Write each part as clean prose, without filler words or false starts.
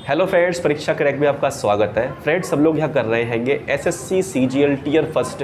Hello friends, परीक्षा crack में आपका स्वागत है। फ्रेंड्स, हम लोग यहाँ कर रहे हैं एसएससी सीजीएल टियर फर्स्ट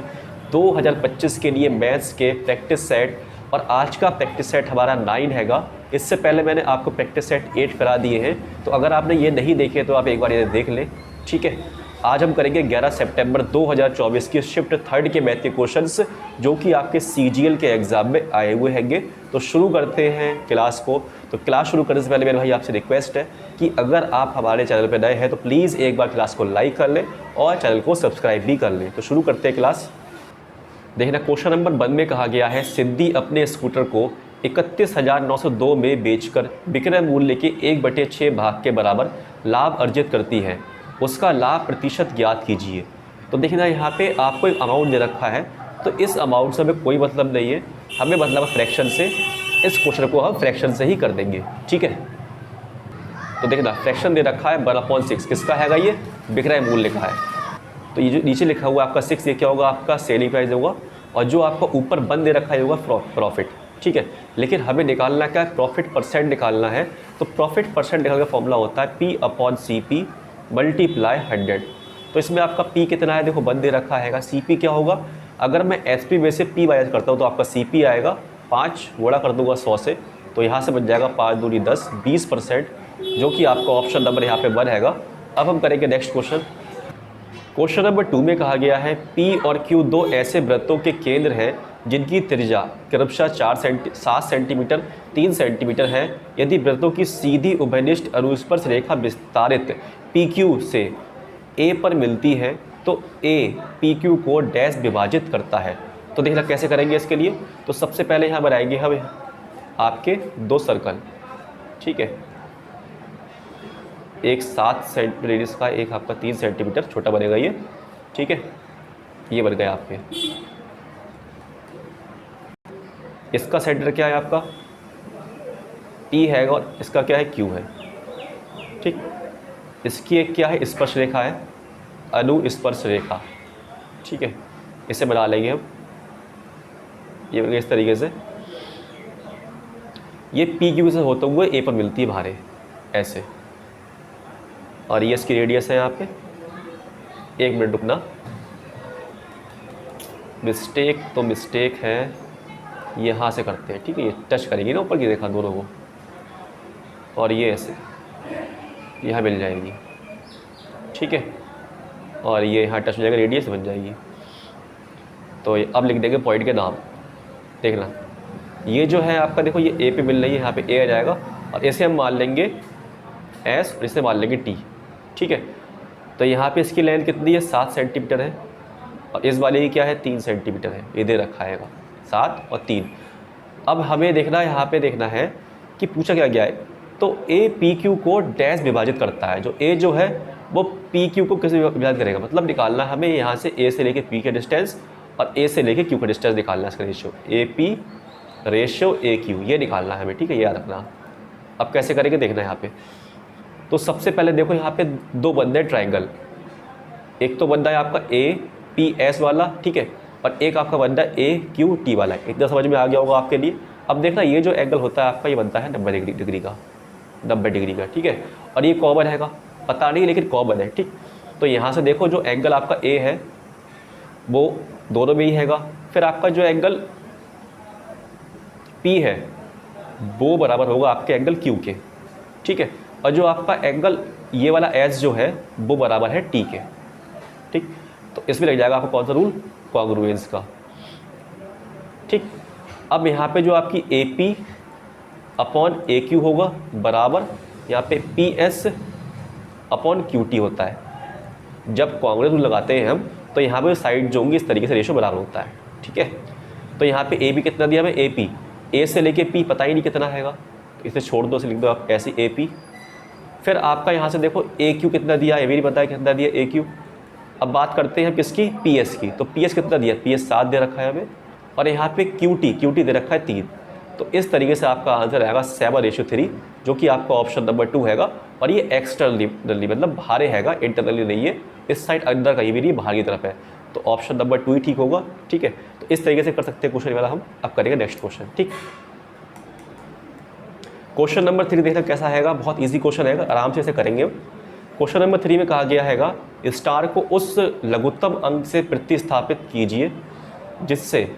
2025 के लिए मैथ्स के प्रैक्टिस सेट, और आज का प्रैक्टिस सेट हमारा 9 हैगा। इससे पहले मैंने आपको प्रैक्टिस सेट 8 करा दिए हैं, तो अगर आपने ये नहीं देखे तो आप एक बार ये देख लें, ठीक है। आज हम करेंगे 11 सितंबर 2024 की शिफ्ट थर्ड के मैथ के क्वेश्चंस, जो कि आपके सीजीएल के एग्जाम में आए हुए हैंगे। तो शुरू करते हैं क्लास को। तो क्लास शुरू करने से पहले मेरे भाई आपसे रिक्वेस्ट है कि अगर आप हमारे चैनल पर नए हैं तो प्लीज़ एक बार क्लास को लाइक कर लें और चैनल को सब्सक्राइब भी कर लें। तो शुरू करते हैं क्लास। देखना, क्वेश्चन नंबर 1 में कहा गया है, सिद्धि अपने स्कूटर को 31,902 में बेचकर विक्रय मूल्य के 1/6 भाग के बराबर लाभ अर्जित करती है, उसका लाभ प्रतिशत ज्ञात कीजिए। तो देखना, यहाँ पे आपको एक अमाउंट दे रखा है, तो इस अमाउंट से हमें कोई मतलब नहीं है, हमें मतलब फ्रैक्शन से, इस क्वेश्चन को हम फ्रैक्शन से ही कर देंगे, ठीक है। तो देखना, फ्रैक्शन दे रखा है 1/6, किसका हैगा ये, विक्रय मूल्य का है। तो ये जो नीचे लिखा हुआ है आपका 6, ये क्या होगा, आपका सेलिंग प्राइस होगा, और जो आपका ऊपर बंद दे रखा है होगा प्रॉफिट, ठीक है। लेकिन हमें निकालना क्या है, प्रॉफिट परसेंट निकालना है। तो प्रॉफिट परसेंट निकालने का फॉर्मूला होता है P/CP मल्टीप्लाई 100। तो इसमें आपका P कितना है, देखो बंद दे रखा है, CP क्या होगा, अगर मैं SP में से P वाइज करता हूँ तो आपका CP आएगा 5 गुणा कर दूंगा 100 से, तो यहाँ से बन जाएगा 5 दूनी 10, 20%, जो कि आपका ऑप्शन नंबर यहाँ पे 1 हैगा। अब हम करेंगे नेक्स्ट क्वेश्चन। क्वेश्चन नंबर 2 में कहा गया है, P और Q दो ऐसे वृत्तों के केंद्र हैं जिनकी त्रिज्या क्रमशः 7 सेंटीमीटर 3 सेंटीमीटर है। यदि वृत्तों की सीधी उभयनिष्ठ अनुस्पर्श रेखा विस्तारित PQ से A पर मिलती है तो A PQ को डैश विभाजित करता है। तो देखना कैसे करेंगे इसके लिए। तो सबसे पहले यहाँ बनाएंगे हम आपके 2 सर्कल, ठीक है, एक 7 सेंटीमीटर रेडियस का, एक आपका 3 सेंटीमीटर छोटा बनेगा ये, ठीक है। ये बन गया आपके। इसका सेंटर क्या है आपका P है और इसका क्या है Q है, ठीक। इसकी एक क्या है, स्पर्श रेखा है, अनुस्पर्श रेखा, ठीक है। इसे बना लेंगे हम, ये बन गया इस तरीके से। ये PQ से होते हुए A पर मिलती है बाहर ऐसे, और ये इसकी रेडियस है यहाँ पे। 1 मिनट रुकना, मिस्टेक है, यहाँ से करते हैं, ठीक है। ये टच करेगी ना ऊपर की रेखा दोनों को, और ये ऐसे यहाँ मिल जाएगी, ठीक है, और ये यहाँ टच हो जाएगा, रेडियस बन जाएगी। तो अब लिख देंगे पॉइंट के नाम। देखना, ये जो है आपका, देखो ये A पे मिल रही है, यहाँ पे A आ जाएगा, और ऐसे हम मान लेंगे S और इसे मान लेंगे T, ठीक है। तो यहाँ पे इसकी लेंथ कितनी है, 7 सेंटीमीटर है, और इस वाले की क्या है, 3 सेंटीमीटर है, ये दे रखा है 7 और 3। अब हमें देखना है, यहाँ पे देखना है कि पूछा क्या गया है, तो A PQ को डैश विभाजित करता है। जो A जो है वो PQ को किससे विभाजित करेगा, मतलब निकालना है हमें यहाँ से A से लेके P का डिस्टेंस और A से लेके Q का डिस्टेंस निकालना है, इसका रेशियो AP रेशियो AQ, ये निकालना है हमें, ठीक है, याद रखना। अब कैसे करेंगे देखना है यहाँ पे। तो सबसे पहले देखो, यहाँ पे 2 बंदे ट्राइंगल, एक तो बंदा है आपका APS वाला, ठीक है, और एक आपका बंदा AQT वाला है। इतना समझ में आ गया होगा आपके लिए। अब देखना, ये जो एंगल होता है आपका, ये बनता है 90 डिग्री का, 90 डिग्री का, ठीक है। और ये कॉमन हैगा, पता नहीं लेकिन कॉमन है, ठीक। तो यहाँ से देखो, जो एंगल आपका A है वो दोनों में ही हैगा। फिर आपका जो एंगल P है वो बराबर होगा आपके एंगल Q के, ठीक है। और जो आपका एंगल ये वाला S जो है वो बराबर है T के, ठीक। तो इसमें लग जाएगा आपको कौन सा रूल, कॉन्ग्रुएंस का, ठीक। अब यहाँ पे जो आपकी AP/AQ होगा बराबर यहाँ पे PS/QT होता है। जब कॉन्ग्रुएंस रूल लगाते हैं हम, तो यहाँ पे साइड जो होंगी इस तरीके से रेशियो बराबर होता है, ठीक है। तो यहाँ पे AB कितना दिया हमें, AP, A से लेके P पता ही नहीं कितना हैगा, तो इसे छोड़ दो, इसे लिख दो आप ऐसे AP। फिर आपका यहाँ से देखो AQ कितना दिया, ये भी नहीं पता है कितना दिया AQ। अब बात करते हैं किसकी, PS की। तो PS कितना दिया, PS 7 दे रखा है हमें, और यहाँ पे QT दे रखा है 3। तो इस तरीके से आपका आंसर आएगा 7/3, जो कि आपका ऑप्शन नंबर 2 हैगा। और ये एक्सटर्नली मतलब बाहर हैगा, इंटरनली नहीं है, इस साइड अंदर कहीं भी नहीं, बाहर की तरफ है। तो ऑप्शन नंबर 2 ही ठीक होगा, ठीक है। तो इस तरीके से कर सकते हैं क्वेश्चन वाला हम। अब करेंगे नेक्स्ट क्वेश्चन, ठीक। क्वेश्चन नंबर 3 देखना कैसा हैगा, बहुत इजी क्वेश्चन है, आराम से इसे करेंगे। क्वेश्चन नंबर 3 में कहा गया हैगा स्टार को उस लघुत्तम अंक से प्रतिस्थापित कीजिए जिससे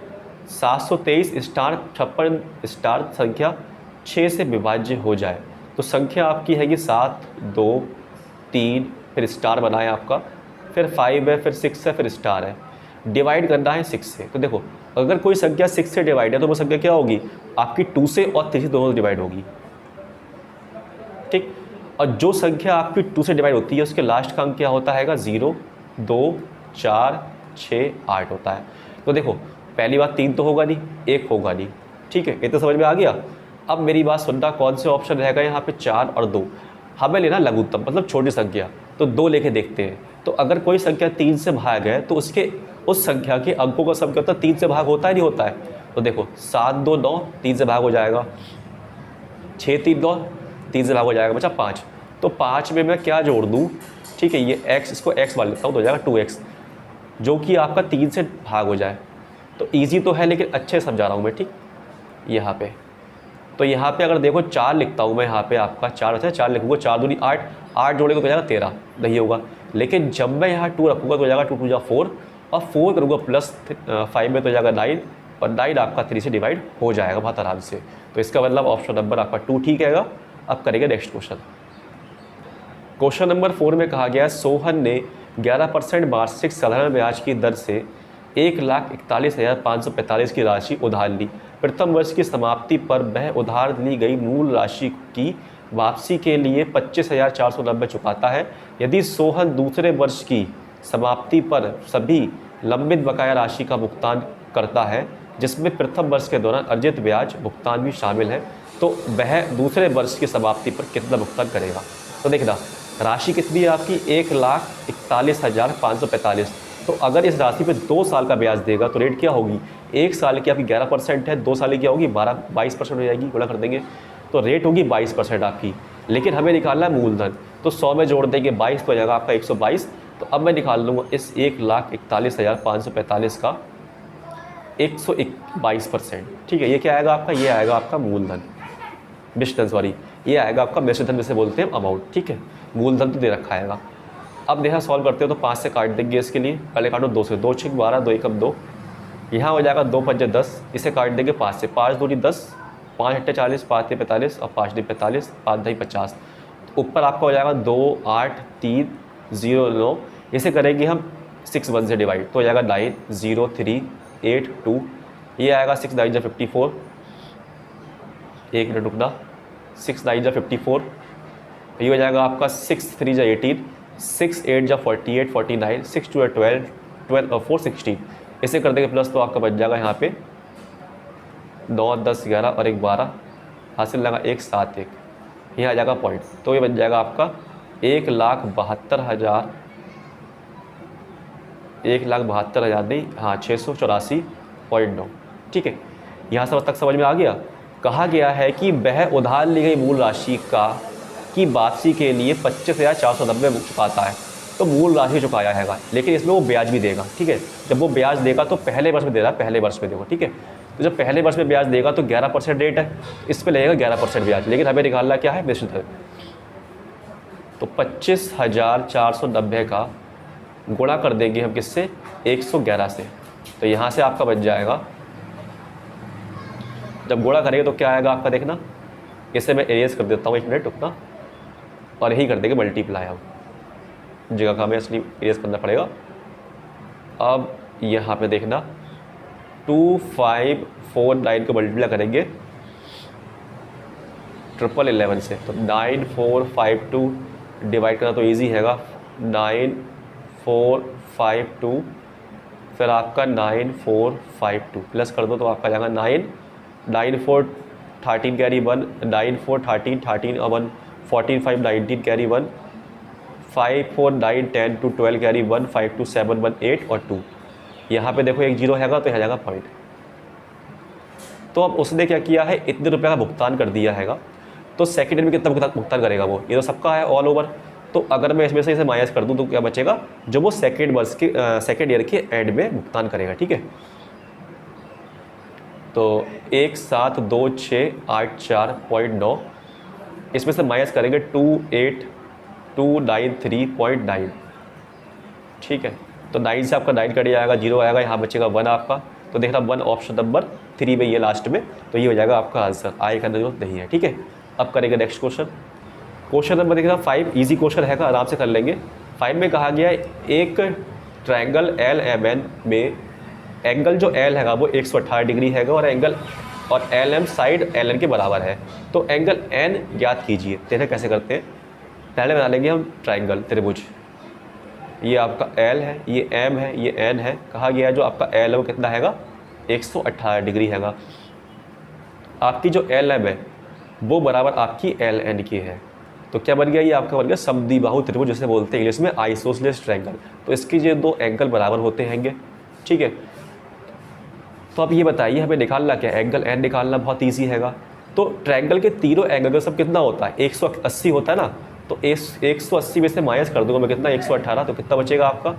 723 स्टार 56 स्टार संख्या 6 से विभाज्य हो जाए। तो संख्या आपकी हैगी 7, 2, 3, फिर स्टार बनाए आपका, फिर 5 है, फिर 6 है, फिर स्टार है। डिवाइड करना है 6 से। तो देखो अगर कोई संख्या 6 से डिवाइड है तो वो संख्या क्या होगी आपकी 2 से और 3 से दोनों से डिवाइड होगी, ठीक। और जो संख्या आपकी 2 से डिवाइड होती है उसके लास्ट का अंक क्या होता है 0, 2, 4, 6, 8 होता है। तो देखो पहली बात 3 तो होगा नहीं, 1 होगा नहीं, ठीक है, ये तो समझ में आ गया। अब मेरी बात सुनना, कौन से ऑप्शन रहेगा यहाँ पे 4 और 2। हमें लेना लघुत्तम मतलब छोटी संख्या, तो 2 लेके देखते हैं। तो अगर कोई संख्या 3 से भाग है तो उसके उस संख्या के अंकों का सम क्या होता है 3 से भाग होता है नहीं होता है। तो देखो 7, 2, 9 3 से भाग हो जाएगा, 6, 3, 9 3 से भाग हो जाएगा, बचा 5। तो 5 में मैं क्या जोड़ दूँ, ठीक है, ये x, इसको x मान लेता हूँ तो हो जाएगा 2x, जो कि आपका 3 से भाग हो जाए। तो ईजी तो है लेकिन अच्छे समझा रहा हूँ मैं, ठीक। यहाँ पे तो यहाँ पे अगर देखो 4 लिखता हूँ मैं, यहाँ पे आपका 4 होता है, 4 लिखूँगा, 4 दूनी 8, 8 जोड़ेगा तो हो जाएगा 13, नहीं होगा। लेकिन जब मैं यहाँ 2 रखूँगा तो हो जाएगा 2 2 जा 4, और 4 करूँगा प्लस 5 में तो हो जाएगा 9, और 9 आपका 3 से डिवाइड हो जाएगा बहुत आराम से। तो इसका मतलब ऑप्शन नंबर आपका 2 ठीक है। अब करेंगे नेक्स्ट क्वेश्चन। क्वेश्चन नंबर 4 में कहा गया सोहन ने 11% वार्षिक साधारण ब्याज की दर से 1,41,545 की राशि उधार ली। प्रथम वर्ष की समाप्ति पर वह उधार ली गई मूल राशि की वापसी के लिए 25,490 चुकाता है। यदि सोहन दूसरे वर्ष की समाप्ति पर सभी लंबित बकाया राशि का भुगतान करता है जिसमें प्रथम वर्ष के दौरान अर्जित ब्याज भुगतान भी शामिल है, तो वह दूसरे वर्ष की समाप्ति पर कितना भुगतान करेगा। तो देखना राशि कितनी है आपकी 1,41,545। तो अगर इस राशि पे 2 साल का ब्याज देगा तो रेट क्या होगी, 1 साल की आपकी 11% है, 2 साल की क्या होगी 22% हो जाएगी, गुणा कर देंगे तो रेट होगी 22% आपकी। लेकिन हमें निकालना है मूलधन, तो 100 में जोड़ देंगे 22 तो हो जाएगा आपका 122। तो अब मैं निकाल लूँगा इस 1,41,545 का 122%, ठीक है। ये क्या आएगा आपका, ये आएगा आपका मूलधन, मिश्रधन, सॉरी, ये आएगा आपका मिश्रधन जिसे बोलते हैं अमाउंट, ठीक है। मूलधन तो दे रखा आएगा। अब देखा सॉल्व करते हो तो 5 से काट देंगे इसके लिए, पहले काटो 2 से, 2 6 12, 2 1 2, यहाँ हो जाएगा 2 5 10, इसे काट देंगे 5 से, 5 2 10, 5 8 40, 5 3 45 और 5 2 45, 5 2 50। ऊपर आपका हो जाएगा 2 8 3 0 9, इसे करेंगे हम 6 1 से डिवाइड तो हो जाएगा 9 0 3 8 2, ये आएगा 6 9 जा 54, एक मिनट रुकना, 6 9 जा 54, ये हो जाएगा आपका 6 3 जा 18, 6 8 जा 48 49, 6 2 12 12 और 4 16, इसे कर देंगे प्लस तो आपका बच जाएगा यहाँ पे 9 10 11 और 1 12, हासिल लगा 1 7 1, ये आ जाएगा पॉइंट। तो ये बन जाएगा आपका 1,72,000, 1,72,000 नहीं, हाँ 684.9, ठीक है। यहाँ से तक समझ में आ गया। कहा गया है कि वह उधार ली गई मूल राशि की वापसी के लिए 25,490 चुकाता है। तो मूल राशि चुकाया है, लेकिन इसमें वो ब्याज भी देगा, ठीक है। जब वो ब्याज देगा तो पहले वर्ष में दे रहा है, पहले वर्ष में देखो, ठीक है। तो जब पहले वर्ष में ब्याज देगा तो 11% रेट है, इस पर लगेगा 11% ब्याज, लेकिन हमें निकालना क्या है निश्चित है। तो 25,490 का गुणा कर देंगे हम किससे 111 से, तो यहाँ से आपका बच जाएगा, जब गुणा करेंगे तो क्या आएगा आपका, देखना इसे मैं एरेज कर देता हूँ, 1 मिनट रुकना, और यही कर देंगे मल्टीप्लाई, हम जगह का हमें असली एरेज करना पड़ेगा। अब यहाँ पे देखना 2549 को मल्टीप्लाई करेंगे 1111 से, तो 9452 डिवाइड करना तो ईजी हैगा, 9452 फिर आपका 9452 प्लस कर दो तो आपका जाएगा 9 4 13 कैरी 1, 9 4 13 13 और 1 14 5 19 कैरी 1, 5 4 9 10 2 12 कैरी 1, 5 2 7 1 8 और 2, यहाँ पे देखो 1 0 हैगा तो यहाँ जाएगा पॉइंट। तो अब उसने क्या किया है, इतने रुपये का भुगतान कर दिया हैगा, तो सेकेंड ईयर में कितना भुगतान करेगा वो, ये तो सबका है ऑल ओवर। तो अगर मैं इसमें से इसे माइनस कर दूं तो क्या बचेगा, जो वो सेकेंड ईयर के एंड में भुगतान करेगा, ठीक है। तो 1,726,84.9, इसमें से माइनस करेंगे 28 293.9, ठीक है। तो 9 से आपका 9 कट जाएगा, 0 आएगा, यहाँ बचेगा 1 आपका। तो देखना 1 ऑप्शन नंबर 3 में ये लास्ट में, तो ये हो जाएगा आपका आंसर, आई का जरूरत नहीं है, ठीक है। अब करेंगे नेक्स्ट क्वेश्चन। क्वेश्चन नंबर देखना 5, इजी क्वेश्चन है, आराम से कर लेंगे। 5 में कहा गया है एक ट्रायंगल LMN में एंगल जो L हैगा वो 118 डिग्री हैगा और LM साइड LN के बराबर है। तो एंगल N ज्ञात कीजिए। देखते कैसे करते हैं। पहले बना लेंगे हम ट्रायंगल त्रिभुज। ये आपका L है, ये M है, ये N है। कहा गया है जो आपका L है वो कितना हैगा, 118 डिग्री हैगा। आपकी जो LM है वो बराबर आपकी LN की है। तो क्या बन गया, ये आपका बन गया समद्विबाहु त्रिभुज, जिसे बोलते हैं इंग्लिश में आइसोसेलेस ट्रायंगल। तो इसके ये दो एंगल बराबर होते हैंगे, ठीक है। तो अब ये बताइए हमें निकालना क्या, एंगल N निकालना बहुत ईजी हैगा। तो ट्रायंगल के तीनों एंगल का सब कितना होता है, 180 होता है ना। तो 180 में से माइनस कर दूंगा मैं कितना, 118। तो कितना बचेगा आपका,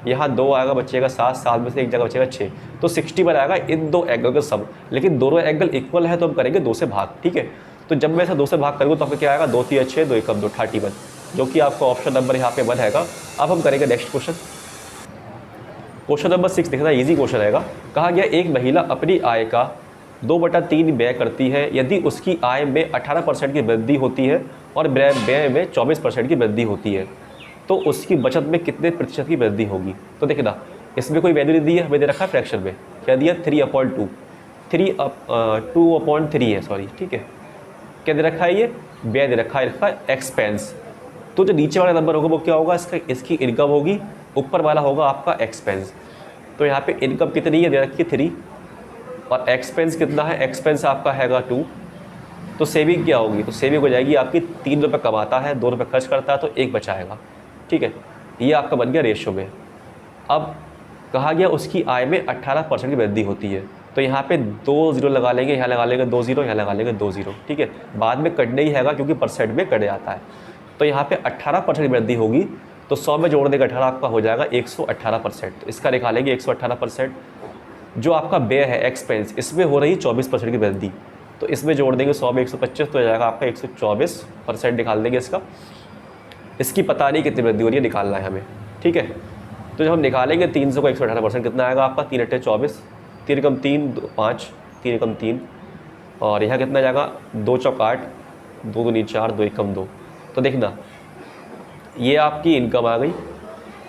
यहाँ 2 आएगा, बचेगा 7, 7 में से एक जगह बचेगा 6। तो 60 पर आएगा इन दो एंगल का सब। लेकिन दोनों एंगल इक्वल है तो हम करेंगे 2 से भाग, ठीक है। तो जब मैं इसे 2 से भाग करूँगा तो आपको क्या आएगा, 2 3 6, 2 1 2, 31, जो कि आपका ऑप्शन नंबर यहाँ पे 1 हैगा। अब हम करेंगे नेक्स्ट क्वेश्चन। क्वेश्चन नंबर 6 देखना, इजी क्वेश्चन रहेगा। कहा गया एक महिला अपनी आय का 2/3 व्यय करती है यदि उसकी आय में 18% की वृद्धि होती है और व्यय में 24% की वृद्धि होती है, तो उसकी बचत में कितने प्रतिशत की वृद्धि होगी। तो देखना इसमें कोई वैल्यू नहीं दी है, हमें दे रखा है फ्रैक्शन में। क्या दिया, 3/2, 2/3 है, सॉरी, ठीक है। क्या दे रखा है, ये व्यय दे रखा है एक्सपेंस। तो जो नीचे वाला नंबर होगा वो क्या होगा, इसकी इनकम होगी, ऊपर वाला होगा आपका एक्सपेंस। तो यहाँ पे इनकम कितनी है, दे रखी है 3, और एक्सपेंस कितना है, एक्सपेंस आपका हैगा 2। तो सेविंग क्या होगी, तो सेविंग हो जाएगी आपकी 3 रुपये कमाता है, 2 रुपये खर्च करता है, तो 1 बचाएगा, ठीक है। ये आपका बन गया रेशो में। अब कहा गया उसकी आय में 18% की वृद्धि होती है। तो यहाँ पे 2 0 लगा लेंगे, यहाँ लगा लेंगे 2 0, यहाँ लगा लेंगे 2 0, ठीक है। बाद में कटने ही हैगा क्योंकि परसेंट में कट जाता है। तो यहाँ पे 18% की वृद्धि होगी, तो 100 में जोड़ देगा 18, आपका हो जाएगा 118%। तो इसका निकालेंगे 118%। जो आपका व्यय है एक्सपेंस, इसमें हो रही 24% की वृद्धि, तो इसमें जोड़ देंगे 100 में 125, तो हो जाएगा आपका 124% निकाल देंगे इसका। इसकी पता नहीं कितनी वृद्धि हो रही है, निकालना है हमें, ठीक है। तो जब हम निकालेंगे 300 को 118%, कितना आएगा आपका, 3 × 24, 3 × 3 5, 3 × 3, और यहाँ कितना जाएगा, 2 × 8, 2 2 4, 2 1 2। तो देखना ये आपकी इनकम आ गई,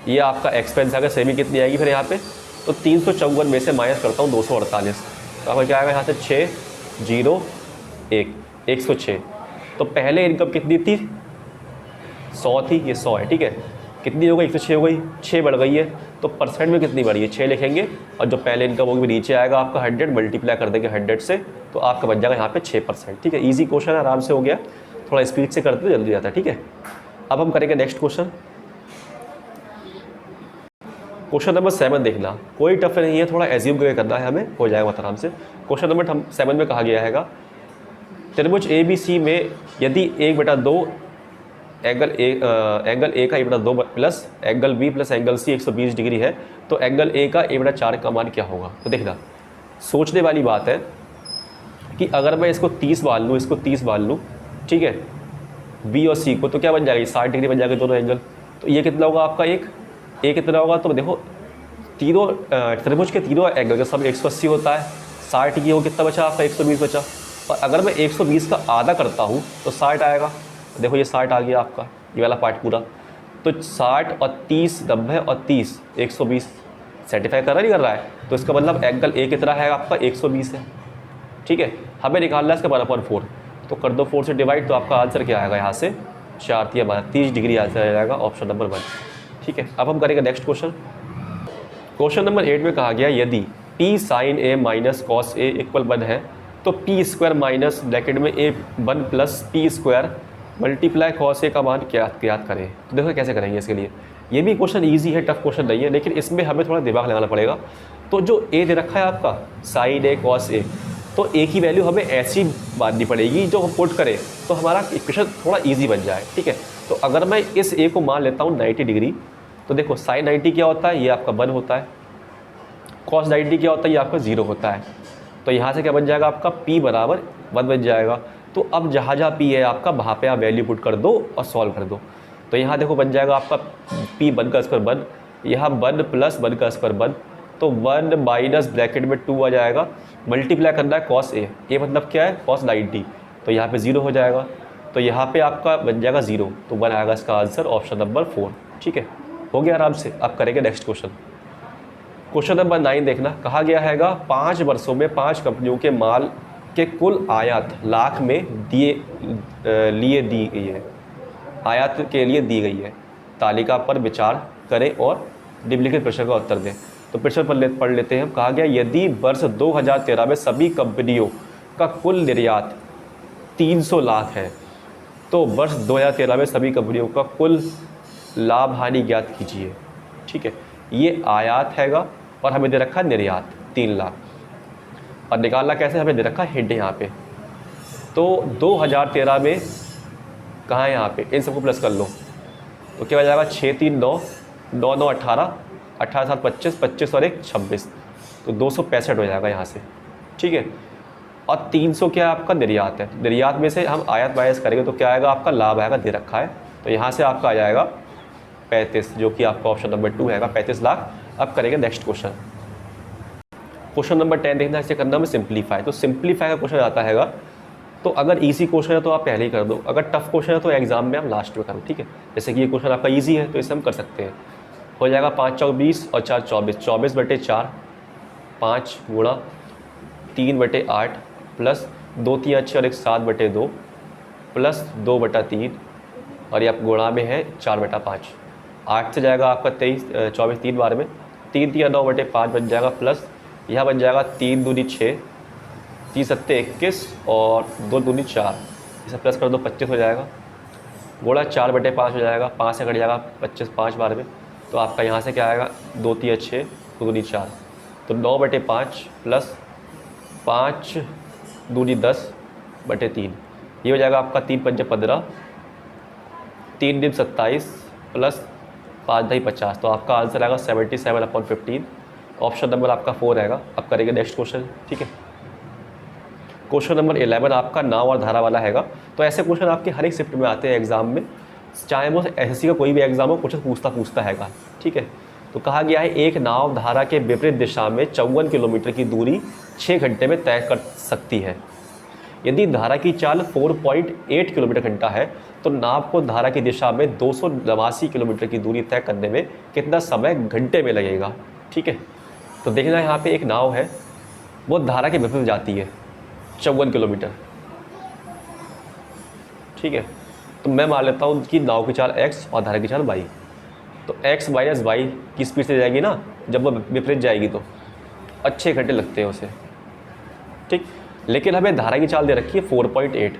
ये आपका एक्सपेंस आ गया। सेविंग कितनी आएगी फिर यहाँ पे, तो 354 में से माइनस करता हूँ 248, तो आपका क्या आएगा यहाँ से 6 0 1, 106। तो पहले इनकम कितनी थी, 100 थी, ये 100 है, ठीक है। कितनी हो गई, 106 हो गई, 6 बढ़ गई है। तो परसेंट में कितनी बढ़ी है, 6 लिखेंगे, और जो पहले इनकम होगी नीचे आएगा आपका 100, मल्टीप्लाई कर देंगे 100 से, तो आपका बन जाएगा यहाँ पे 6%, ठीक है। ईजी क्वेश्चन है, आराम से हो गया, थोड़ा स्पीड से करते तो जल्दी जाता है, ठीक है। अब हम करेंगे नेक्स्ट क्वेश्चन। क्वेश्चन नंबर 7 देखना, कोई टफ नहीं है, थोड़ा एज्यूम करके करना है हमें, हो जाएगा आराम से। क्वेश्चन नंबर 7 में कहा गया हैगा त्रिभुज ABC में यदि 1/2 एंगल A का 1/2 plus angle B plus angle C 120 degree है, तो एंगल A का 1/4 का मान क्या होगा। तो देखना सोचने वाली बात है कि अगर मैं इसको 30 मान लूँ, इसको 30 मान लूँ, ठीक है, B और C को, तो क्या बन जाएगी, 60 डिग्री बन जाएगा दोनों एंगल। तो ये कितना होगा आपका, A कितना होगा, तो देखो तीनों त्रिभुज के तीनों एंगल का सब 180 होता है, 60 की हो, कितना बचा आपका, 120 बचा। और अगर मैं 120 का आधा करता हूँ तो 60 आएगा। देखो ये 60 आ गया आपका, ये वाला पार्ट पूरा। तो 60 और 30 90 और 30 120 सेटिफाई कर रहा नहीं कर रहा है, तो इसका मतलब एंगल A कितना है आपका, 120 है, ठीक है। हमें निकालना है इसका 12/4, तो कर दो 4 से डिवाइड, तो आपका आंसर क्या आएगा, यहाँ से 4 × 12 30 डिग्री आंसर आ जाएगा, ऑप्शन नंबर 1, ठीक है। अब हम करेंगे नेक्स्ट क्वेश्चन। क्वेश्चन नंबर 8 में कहा गया यदि P sin A minus cos A equal 1 है, तो P² माइनस ब्रैकेट में A1 plus P² multiply cos A का मान क्या याद करें। तो देखो कैसे करेंगे इसके लिए। ये भी क्वेश्चन इजी है, टफ क्वेश्चन नहीं है, लेकिन इसमें हमें थोड़ा दिमाग लगाना पड़ेगा। तो जो A दे रखा है आपका sin A cos A, तो A की वैल्यू हमें ऐसी बांधनी पड़ेगी जो हम पुट करें तो हमारा इक्वेशन थोड़ा ईजी बन जाए, ठीक है। तो अगर मैं इस A को मान लेता हूँ 90 डिग्री, तो देखो sin 90 क्या होता है, ये आपका 1 होता है, cos 90 क्या होता है, ये आपका 0 होता है। तो यहाँ से क्या बन जाएगा आपका P बराबर 1 बन जाएगा। तो अब जहाँ जहाँ P है आपका, वहाँ पे आप वैल्यू पुट कर दो और सॉल्व कर दो। तो तो यहाँ देखो बन जाएगा आपका p 1 का स्क्वायर 1, यहाँ 1 प्लस 1 का स्क्वायर 1, तो 1 माइनस ब्रैकेट में 2 आ जाएगा, मल्टीप्लाई करना है cos a, a मतलब क्या है cos 90, तो यहाँ पे 0 हो जाएगा, तो यहाँ पे आपका बन जाएगा 0, तो 1 आएगा इसका आंसर ऑप्शन नंबर 4। ठीक है, हो गया आराम से। अब करेंगे नेक्स्ट क्वेश्चन। क्वेश्चन नंबर 9 देखना, कहा गया हैगा 5 वर्षों में 5 कंपनियों के माल के कुल आयात लाख में लिए दी गई है, आयात के लिए दी गई है, तालिका पर विचार करें और निम्नलिखित प्रश्न का उत्तर दें। तो प्रश्न पढ़ लेते हैं हम। कहा गया यदि वर्ष 2013 में सभी कंपनियों का कुल निर्यात 300 लाख है तो वर्ष 2013 में सभी कंपनियों का कुल लाभ हानि ज्ञात कीजिए। ठीक है, ये आयात हैगा और हमें दे रखा है निर्यात 3 लाख, और निकालना कैसे हमें दे रखा है हिंट यहाँ पे। तो 2013 में कहाँ है यहाँ पे, इन सबको प्लस कर लो तो क्या हो जाएगा 6 3 9 9 9 18 18 7 25 25 और 1 26, तो 265 हो जाएगा यहाँ से। ठीक है, और 300 क्या आपका निर्यात है, निर्यात में से हम आयात माइनस करेंगे तो क्या आएगा आपका लाभ आएगा, दे रखा है, तो यहाँ से आपका आ जाएगा 35, जो कि आपका ऑप्शन नंबर 2 हैगा 35 लाख। अब करेंगे नेक्स्ट क्वेश्चन। क्वेश्चन नंबर 10 देखना, इसे करना में सिंप्लीफाई। तो सिंप्लीफाई का क्वेश्चन आता हैगा, तो अगर इजी क्वेश्चन है तो आप पहले ही कर दो, अगर टफ क्वेश्चन है तो एग्जाम में आप लास्ट में करो। ठीक है, जैसे कि ये क्वेश्चन आपका इजी है तो इसे हम कर सकते हैं। हो जाएगा 5 चौक 20 और 4 24, 24 बटे 4 5 गुणा 3 बटे 8 प्लस 2 3 अच्छे और 1 7 बटे 2 प्लस 2 बटा 3, और ये आप गुणा में है 4 बटा 5। 8 से जाएगा आपका 23 24 3 बार में, 3 3 9 बटे 5 बन जाएगा, प्लस यहाँ बन जाएगा 3 दूनी 6 3 सत्ते 21 और 2 दूनी 4, इसे प्लस कर दो 25 हो जाएगा, गुणा 4 बटे 5 हो जाएगा, 5 से कट जाएगा 25 5 बार में, तो आपका यहाँ से क्या आएगा 2 3 6 2 दूनी 4, तो 9 बटे 5 प्लस 5 दूनी 10 बटे 3, ये हो जाएगा आपका 3 पंजे 15 3 दिन 27 प्लस 5 दही 50, तो आपका आंसर आएगा 77/15, ऑप्शन नंबर आपका 4 रहेगा। अब करेंगे नेक्स्ट क्वेश्चन। ठीक है, क्वेश्चन नंबर 11 आपका नाव और धारा वाला हैगा। तो ऐसे क्वेश्चन आपके हर एक शिफ्ट में आते हैं एग्जाम में, चाहे वो एसएससी का कोई भी एग्जाम हो, क्वेश्चन पूछता हैगा। ठीक है, तो कहा गया है एक नाव धारा के विपरीत दिशा में 54 किलोमीटर की दूरी 6 घंटे में तय कर सकती है। यदि धारा की चाल 4.8 किलोमीटर घंटा है तो नाव को धारा की दिशा में 289 किलोमीटर की दूरी तय करने में कितना समय घंटे में लगेगा। ठीक है, तो देखना यहाँ पे एक नाव है, वो धारा के विपरीत जाती है 54 किलोमीटर। ठीक है, तो मैं मान लेता हूँ कि नाव की चाल x और धारा की चाल y, तो x माइनस वाई की स्पीड से जाएगी ना, जब वो विपरीत जाएगी तो 6 घंटे लगते हैं उसे। ठीक, लेकिन हमें धारा की चाल दे रखी है 4.8,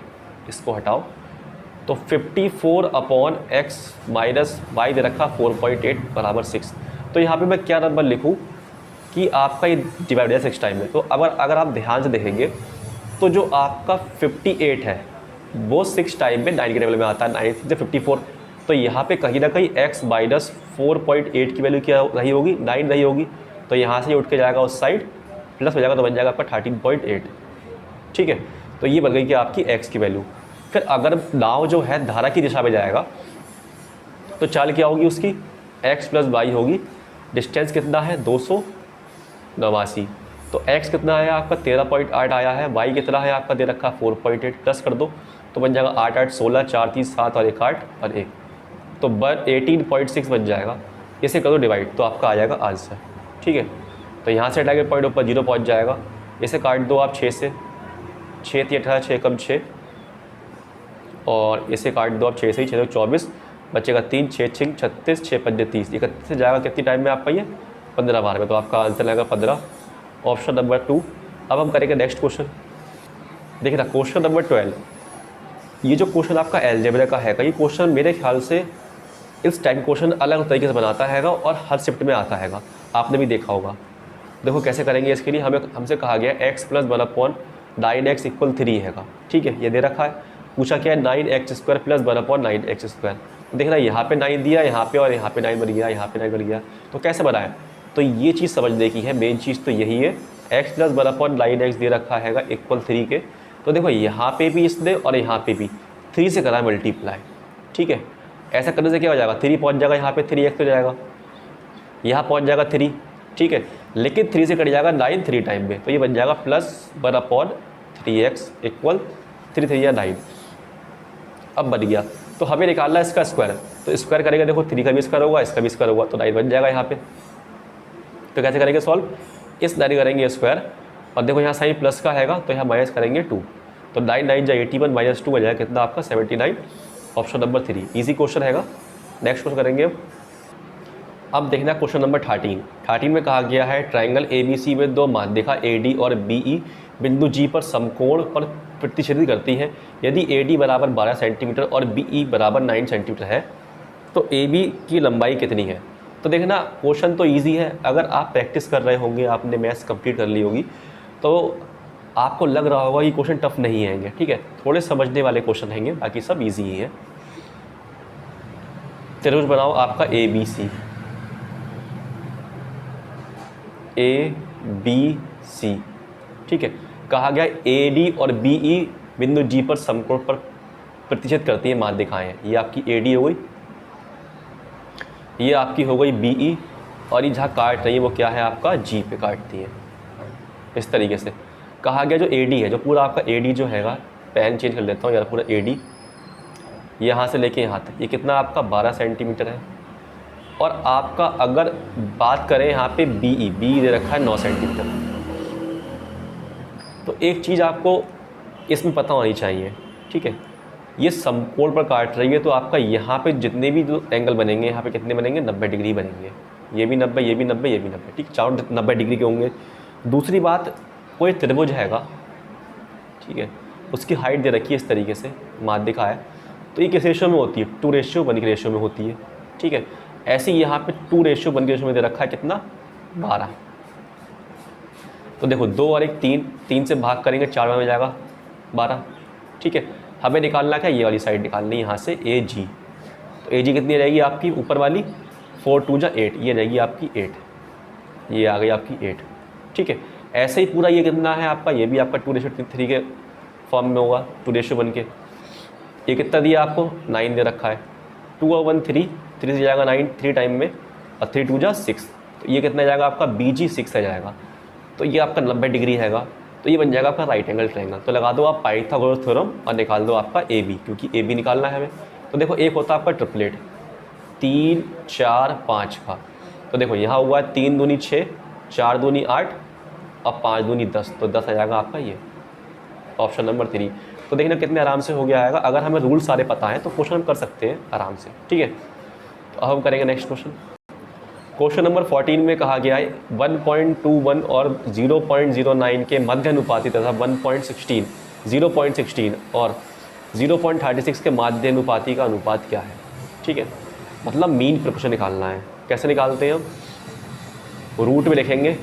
इसको हटाओ तो 54/x माइनस वाई दे रखा 4.8 बराबर 6। तो यहाँ पे मैं क्या नंबर लिखूँ कि आपका ये डिवाइड है 6 टाइम में। तो अगर आप ध्यान से देखेंगे तो जो आपका 58 है वो 6 टाइम में 9 के टेबल में आता है, 9 से 54। तो यहाँ पे कहीं ना कहीं x माइनस 4.8 की वैल्यू क्या रही होगी, 9 रही होगी, तो यहाँ से उठ के जाएगा उस साइड, प्लस हो जाएगा तो बन जाएगा आपका 13.8। ठीक है, तो ये बन गई कि आपकी x की वैल्यू। फिर अगर नाव जो है धारा की दिशा में जाएगा तो चाल क्या होगी उसकी, x प्लस वाई होगी, डिस्टेंस कितना है 289, तो x कितना है आपका 13.8 आया है, y कितना है आपका दे रखा 4.8, प्लस कर दो तो बन जाएगा 8 8 16 4 3 7 और 1 8 और 1, तो 18.6 बन जाएगा। इसे कर दो डिवाइड तो आपका आ जाएगा आंसर। ठीक है, तो यहाँ से हटाएंगे पॉइंट ऊपर 0 पहुँच जाएगा, इसे काट दो आप 6 से, 6 3 18 6 कम 6, और इसे काट दो आप 6 से ही, 6 24 बचेगा 3 6 6 36 6 5 30, 31 से जाएगा कितनी टाइम में आपका ये 15 बार में, तो आपका आंसर आएगा 15, ऑप्शन नंबर 2। अब हम करेंगे नेक्स्ट क्वेश्चन। देखिए ना क्वेश्चन नंबर 12, ये जो क्वेश्चन आपका अलजेब्रा का है, ये क्वेश्चन मेरे ख्याल से इस टाइप क्वेश्चन अलग तरीके से बनाता हैगा और हर शिफ्ट में आता हैगा, आपने भी देखा होगा। देखो कैसे करेंगे, इसके लिए हमसे कहा गया x प्लस 1/9x इक्वल 3 हैगा। ठीक है, ये दे रखा है, पूछा क्या है 9x² प्लस 1/9x²। देखना यहाँ पे 9 दिया, यहाँ पे और यहाँ पे 9 बन गया, यहाँ पे 9 बन गया, तो कैसे बनाए, तो ये चीज़ समझने की है, मेन चीज़ तो यही है। x प्लस 1/9x दे रखा हैगा इक्वल 3 के, तो देखो यहाँ पे भी इसने और यहाँ पे भी 3 से करा है मल्टीप्लाई। ठीक है, ऐसा करने से क्या हो जाएगा, 3 पहुंच जाएगा यहाँ पे, 3x हो जाएगा, यहाँ पहुंच जाएगा 3, ठीक है, लेकिन 3 से कट जाएगा 9 3 टाइम में, तो ये बन जाएगा +1/3x इक्वल 3 3 या 9। अब बन गया, तो हमें निकालना है इसका स्क्वायर, तो स्क्वायर करेंगे, देखो 3 का भी स्क्वायर होगा, इसका भी स्क्वायर होगा, तो 9 बन जाएगा यहाँ पे। तो कैसे करेंगे सॉल्व, इस 9 करेंगे स्क्वायर, और देखो यहाँ साइन प्लस का हैगा तो यहाँ माइनस करेंगे 2, तो 9 9 जा 81 -2 हो जाएगा कितना आपका 79, ऑप्शन नंबर 3। ईजी क्वेश्चन हैगा। नेक्स्ट क्वेश्चन करेंगे अब देखना क्वेश्चन नंबर 13 में कहा गया है ट्राइंगल ABC में दो माध्यिका AD और BE बिंदु G पर समकोण पर प्रतिच्छेदित करती है। यदि AD बराबर 12 सेंटीमीटर और BE बराबर 9 सेंटीमीटर है तो AB की लंबाई कितनी है। तो देखना क्वेश्चन तो ईजी है, अगर आप प्रैक्टिस कर रहे होंगे, आपने मैथ्स कंप्लीट कर ली होगी, तो आपको लग रहा होगा ये क्वेश्चन टफ नहीं हैंगे, ठीक है, थोड़े समझने वाले क्वेश्चन हैंगे, बाकी सब इजी ही है। त्रिभुज बनाओ आपका ABC, ABC, ठीक है, कहा गया AD और BE बिंदु G पर समकोण पर प्रतिच्छेद करती है माध्यिकाएं। ये आपकी AD हो गई, ये आपकी हो गई BE, और ये जहाँ काट रही है वो क्या है आपका G पे काटती है। इस तरीके से कहा गया जो AD है, जो पूरा आपका AD जो हैगा, पेन चेंज कर लेता हूँ यार, पूरा AD यहाँ से लेके यहाँ तक ये कितना आपका 12 सेंटीमीटर है। और आपका अगर बात करें यहाँ पे BE दे रखा है 9 सेंटीमीटर। तो एक चीज़ आपको इसमें पता होनी चाहिए, ठीक है, ये समकोण पर काट रही है, तो आपका यहाँ पे जितने भी जो एंगल बनेंगे यहाँ पे कितने बनेंगे, 90 डिग्री बनेंगे, ये भी 90, ये भी 90, ये भी 90, ठीक, चारों 90 डिग्री के होंगे। दूसरी बात, कोई त्रिभुज हैगा, ठीक है, उसकी हाइट दे रखी है इस तरीके से, माध्यिका है, तो ये किस रेशियो में होती है, 2:1 के रेशियो में होती है, ठीक है। ऐसे ही यहाँ पे 2:1 के रेशियो में दे रखा है कितना, 12। तो देखो 2 और 1 3, 3 से भाग करेंगे 4 में जाएगा 12, ठीक है। हमें निकालना क्या, ये वाली साइड निकालनी है यहाँ से AG, तो AG कितनी रहेगी आपकी ऊपर वाली, 4 2 जा 8, ये रहेगी आपकी 8, ये आ गई आपकी 8, ठीक है। ऐसे ही पूरा ये कितना है आपका, ये भी आपका 2:3 के फॉर्म में होगा, 2:1 के। ये कितना दिया आपको, 9 दे रखा है, 2 और 1 3, 3 से जाएगा 9 3 टाइम में, और 3 2 जा 6, तो ये कितना जाएगा आपका BG 6 आ जाएगा। तो ये आपका 90 डिग्री हैगा, तो ये बन जाएगा आपका राइट एंगल ट्रायंगल। तो लगा दो आप पाइथागोरस थ्योरम और निकाल दो आपका AB, क्योंकि AB निकालना है हमें। तो देखो एक होता है आपका ट्रिपलेट 3 4 5 का, तो देखो यहाँ हुआ 3 दूनी 6, 4 दूनी 8 और 5 दूनी 10, तो 10 आ जाएगा आपका ये, ऑप्शन नंबर 3। तो देखना कितने आराम से हो गया है। अगर हमें रूल सारे पता हैं तो क्वेश्चन हम कर सकते हैं आराम से, ठीक है। तो अब हम करेंगे नेक्स्ट क्वेश्चन। क्वेश्चन नंबर 14 में कहा गया है 1.21 और 0.09 के मध्य अनुपाती तथा 0.16 और 0.36 के माध्य अनुपाती का अनुपात क्या है, ठीक है, मतलब मीन प्रोपोर्शन निकालना है। कैसे निकालते हैं हम, रूट में लिखेंगे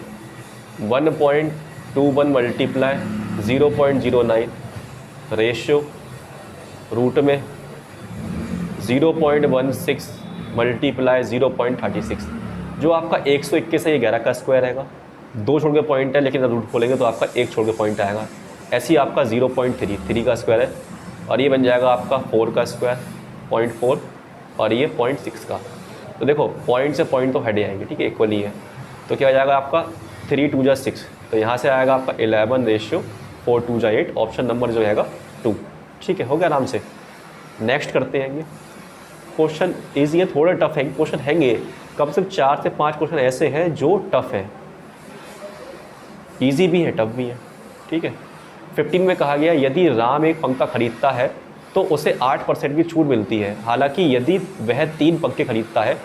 1.21 मल्टीप्लाई 0.09 रेशियो रूट में 0.16 मल्टीप्लाई 0.36, जो आपका 121 है, ये 11 का स्क्वायर रहेगा, 2 छोड़ के पॉइंट है, लेकिन रूट खोलेंगे तो आपका 1 छोड़ के पॉइंट आएगा। ऐसे ही आपका 0.3 का स्क्वायर है, और ये बन जाएगा आपका 4 का स्क्वायर 0.4, और ये 0.6 का। तो देखो पॉइंट से पॉइंट तो हट जाएंगे, ठीक है, इक्वली है, तो क्या हो जाएगा आपका 3 2 जा 6, तो यहाँ से आएगा आपका 11 रेशियो 4 2 जा 8, ऑप्शन नंबर जो हैगा 2, ठीक है, हो गया आराम से। नेक्स्ट करते हैं, क्वेश्चन ईजी है, थोड़े टफ है क्वेश्चन हैंगे, कम से कम 4 से 5 क्वेश्चन ऐसे हैं जो टफ है, ईजी भी है टफ भी है, ठीक है। 15 में कहा गया यदि राम एक पंखा खरीदता है तो उसे 8% की छूट मिलती है। हालांकि यदि वह 3 पंखे खरीदता है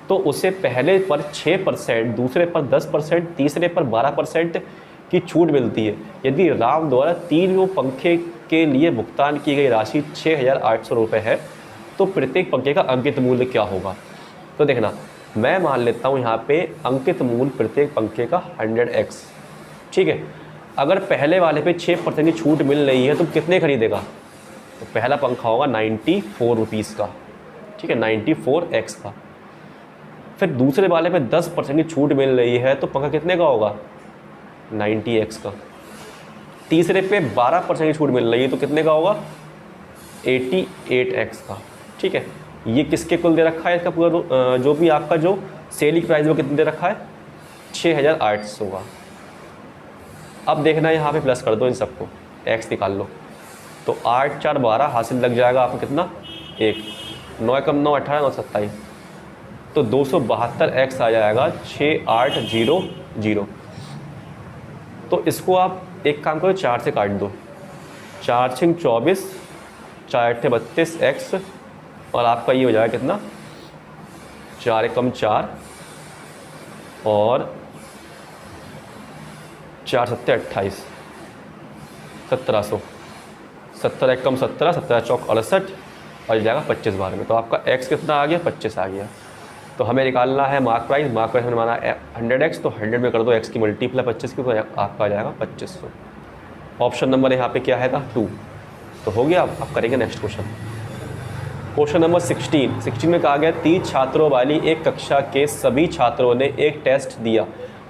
तो उसे पहले पर 6%, दूसरे पर 10%, तीसरे पर 12% की छूट मिलती है। यदि राम द्वारा 3 पंखे के लिए भुगतान की गई राशि 6,800 रुपये है तो प्रत्येक पंखे का अंकित मूल्य क्या होगा। तो देखना, मैं मान लेता हूँ यहाँ पे अंकित मूल्य प्रत्येक पंखे का 100x, ठीक है। अगर पहले वाले पे 6% की छूट मिल रही है तो कितने खरीदेगा, तो पहला पंखा होगा 94 रुपीज़ का, ठीक है, 94x का। फिर दूसरे वाले पे 10% की छूट मिल रही है तो पंखा कितने का होगा, 90x का। तीसरे पे 12% की छूट मिल रही है तो कितने का होगा, 88x का, ठीक है। ये किसके कुल दे रखा है, इसका पूरा जो भी आपका जो सेलिंग प्राइस वो कितने दे रखा है, 6800 का। अब देखना है यहाँ पे प्लस कर दो इन सबको, एक्स निकाल लो, तो 8 4 12 हासिल लग जाएगा आपको कितना, 1 9 कम 9 18 9 27, तो 272 एक्स आ जाएगा 6800। तो इसको आप एक काम करो, 4 से काट दो, 4 6 24, 4 8 32 एक्स, और आपका ये हो जाएगा कितना, 4 कम 4 और 4 7 28, 1700, 17 कम 17, 17 चौक 68 और जाएगा 25 बार में। तो आपका एक्स कितना आ गया, 25 आ गया। तो हमें निकालना है मार्क प्राइस, मार्क प्राइस हमने माना 100x, तो 100 में कर दो एक्स की मल्टीप्लाई 25 की, तो आपका आ जाएगा 2500। ऑप्शन नंबर यहाँ पे क्या है था, 2। तो हो गया। अब करेंगे नेक्स्ट क्वेश्चन। क्वेश्चन नंबर 16 में कहा गया 30 छात्रों वाली एक कक्षा के सभी छात्रों ने एक टेस्ट दिया,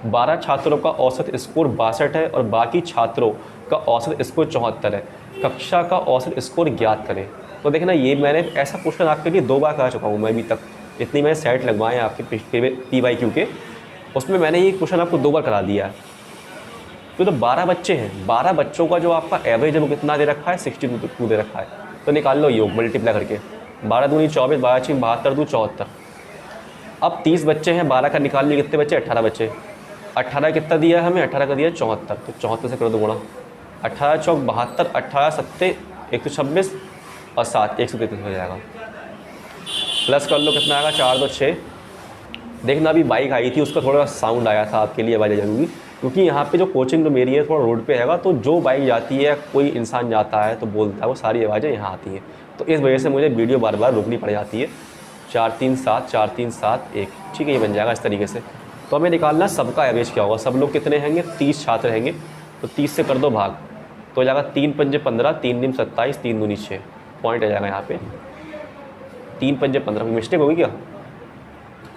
12 छात्रों का औसत स्कोर 62 है और बाकी छात्रों का औसत स्कोर 74 है, कक्षा का औसत स्कोर ज्ञात करें। तो देखना, ये मैंने ऐसा क्वेश्चन आपके लिए 2 बार करा चुका हूँ मैं अभी तक, इतनी मैंने सेट लगवाए हैं आपके PYQ के, उसमें मैंने ये क्वेश्चन आपको 2 बार करा दिया है। तो 12 बच्चे हैं, 12 बच्चों का जो आपका एवरेज है वो कितना दे रखा है, 62 दे रखा है। तो निकाल लो योग मल्टीप्लाई करके, 12 दूनी 24, 12 6 72 दूँ 74। अब 30 बच्चे हैं, 12 का निकाल लिए कितने बच्चे, 18 बच्चे। 18 कितना दिया है हमें, 18 का दिया है 74, तो 74 से कर दो गुणा, 18 चौक 72, 18 7 126 और 7 133 हो जाएगा। प्लस कर लो कितना आएगा, 4 2 6। देखना अभी बाइक आई थी, उसका थोड़ा साउंड आया था आपके लिए आवाज़ जरूरी, क्योंकि यहाँ पे जो कोचिंग जो मेरी है थोड़ा रोड पे हैगा, तो जो बाइक जाती है, कोई इंसान जाता है तो बोलता है, वो सारी आवाज़ें यहाँ आती हैं, तो इस वजह से मुझे वीडियो बार बार रोकनी पड़ जाती है। 4 3 7 4 3 7 1, ठीक है, ये बन जाएगा इस तरीके से। तो हमें निकालना सबका एवरेज क्या होगा, सब लोग कितने रहेंगे, 30 छात्र रहेंगे, तो 30 से कर दो भाग, तो हो जाएगा 3 पंजे 15, 3 निम 27, 3 दूनी 6, पॉइंट आ जाएगा यहाँ पे 3 पंजे 15। मिस्टेक होगी क्या,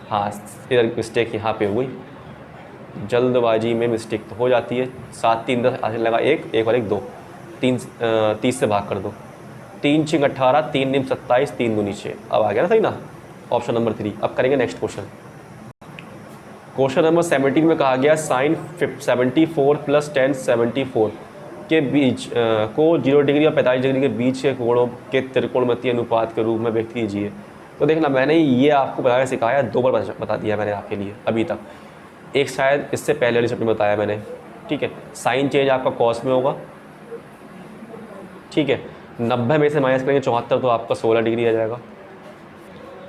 हाँ इधर मिस्टेक यहाँ पे हो गई, जल्दबाजी में मिस्टेक तो हो जाती है। 7 3 10 आगे लगा 1 और 1 2, 30 से भाग कर दो, 3 6 18, 3 निम 27, 3 दूनी 6। अब आ गया ना सही ना, ऑप्शन नंबर 3। अब करेंगे नेक्स्ट क्वेश्चन। क्वेश्चन नंबर 17 में कहा गया sin 74 + tan 74 के बीच को 0 डिग्री और 45 डिग्री के बीच के कोणों के त्रिकोणमितीय अनुपात के रूप में व्यक्त कीजिए। तो देखना, मैंने ये आपको बताया सिखाया, 2 बार बता दिया मैंने आपके लिए अभी तक, एक शायद इससे पहले वाली चैप्टर में बताया मैंने, ठीक है। साइन चेंज आपका कॉस में होगा, ठीक है, 90 में से माइनस करेंगे 74, तो आपका 16 डिग्री आ जाएगा।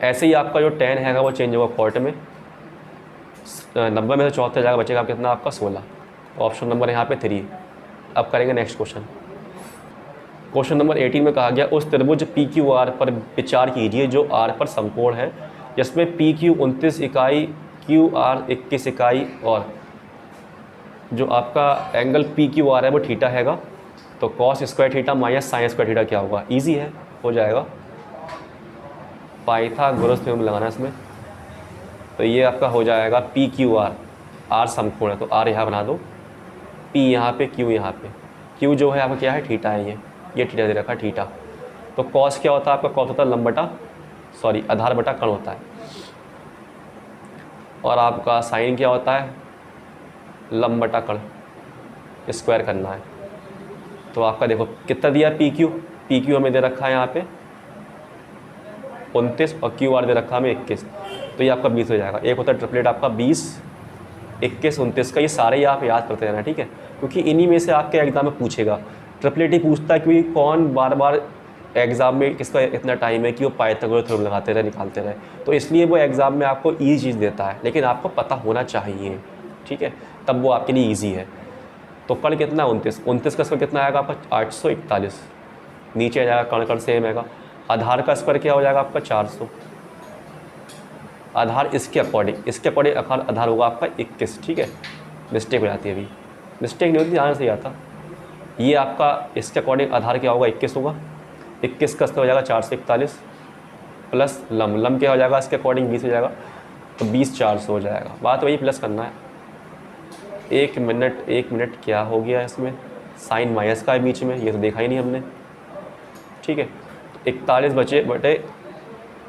ऐसे ही आपका जो tan हैगा वो चेंज होगा कॉट में, 90 में से 74 जाएगा, बचेगा कितना आपका 16। ऑप्शन नंबर यहाँ पे 3। अब करेंगे नेक्स्ट क्वेश्चन। क्वेश्चन नंबर 18 में कहा गया उस त्रिभुज PQR पर विचार कीजिए जो R पर समकोण है, जिसमें PQ 29 इकाई, QR 21 इकाई और जो आपका एंगल PQR है वो थीटा हैगा। तो cos square theta minus sine square theta क्या होगा, ईजी है, हो जाएगा, पाइथागोरस थ्योरम लगाना है इसमें। तो ये आपका हो जाएगा PQR, R समकोण है तो R यहाँ बना दो, P यहाँ पे, Q यहाँ पे। Q जो है आपका क्या है, थीटा है, ये थीटा दे रखा है, थीटा। तो कॉस क्या होता है आपका, कॉस होता है आधार बटा कण होता है, और आपका साइन क्या होता है, लंब बटा कण, स्क्वायर करना है। तो आपका देखो कितना दिया PQ हमें दे रखा है यहाँ पे 29 और QR दे रखा है हमें 21, तो ये आपका 20 हो जाएगा। एक होता है ट्रिपलेट आपका 20 21 29 का, ये सारे ही आप याद करते रहना, ठीक है, क्योंकि इन्हीं में से आपके एग्जाम में पूछेगा। ट्रिपलेट ही पूछता है क्योंकि कौन बार बार एग्ज़ाम में किसका इतना टाइम है कि वो पाइथागोरस थ्योरम लगाते रहे, निकालते रहे, तो इसलिए वो एग्ज़ाम में आपको ईजी चीज़ देता है, लेकिन आपको पता होना चाहिए, ठीक है, तब वो आपके लिए ईजी है। तो कण कितना, 29 का स्क्वायर कितना आएगा आपका 841, नीचे आ जाएगा कण सेम आएगा। आधार का स्क्वायर क्या हो जाएगा आपका 400, आधार इसके अकॉर्डिंग आधार होगा आपका 21, ठीक है, मिस्टेक हो जाती है, अभी मिस्टेक नहीं होती, ध्यान से आता। ये आपका इसके अकॉर्डिंग आधार क्या होगा 21 होगा, 21 का स्क्वायर हो जाएगा 441 प्लस लम क्या हो जाएगा इसके अकॉर्डिंग 20 हो जाएगा, तो 20 400 हो जाएगा। बात वही प्लस करना है। एक मिनट क्या हो गया इसमें, साइन माइनस का है बीच में, ये तो देखा ही नहीं हमने, ठीक है। 41 बचे बटे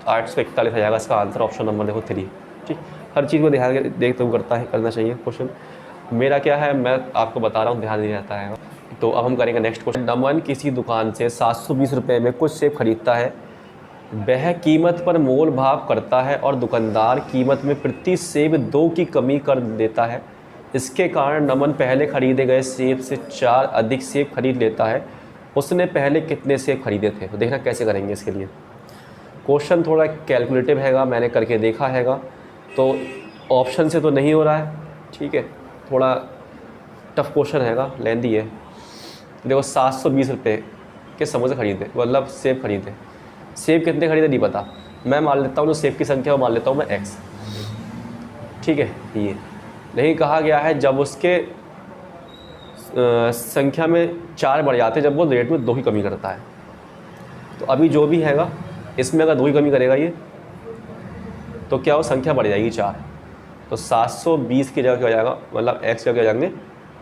841 आ जाएगा इसका आंसर, ऑप्शन नंबर देखो 3। ठीक, हर चीज़ को ध्यान देखते हुए करना चाहिए क्वेश्चन। मेरा क्या है, मैं आपको बता रहा हूँ, ध्यान नहीं रहता है। तो अब हम करेंगे नेक्स्ट क्वेश्चन। नमन किसी दुकान से 720 रुपये में कुछ सेब खरीदता है। वह कीमत पर मोल भाव करता है और दुकानदार कीमत में प्रति सेब 2 की कमी कर देता है। इसके कारण नमन पहले खरीदे गए सेब से 4 अधिक सेब खरीद लेता है। उसने पहले कितने सेब खरीदे थे? तो देखना कैसे करेंगे इसके लिए। क्वेश्चन थोड़ा कैलकुलेटिव हैगा, मैंने करके देखा हैगा, तो ऑप्शन से तो नहीं हो रहा है। ठीक है, थोड़ा टफ क्वेश्चन हैगा, लेंदी है। देखो 720 रुपये के समोसे खरीदे, मतलब सेब खरीदे। सेब कितने खरीदे नहीं पता, मैं मान लेता हूँ जो सेब की संख्या वो मान लेता हूँ मैं x। ठीक है, ये नहीं कहा गया है जब उसके संख्या में 4 बढ़ जाते, जब वो रेट में 2 की कमी करता है। तो अभी जो भी हैगा इसमें अगर 2 की कमी करेगा ये, तो क्या वो संख्या बढ़ जाएगी 4। तो 720 की जगह क्या हो जाएगा, मतलब x की जगह जाएंगे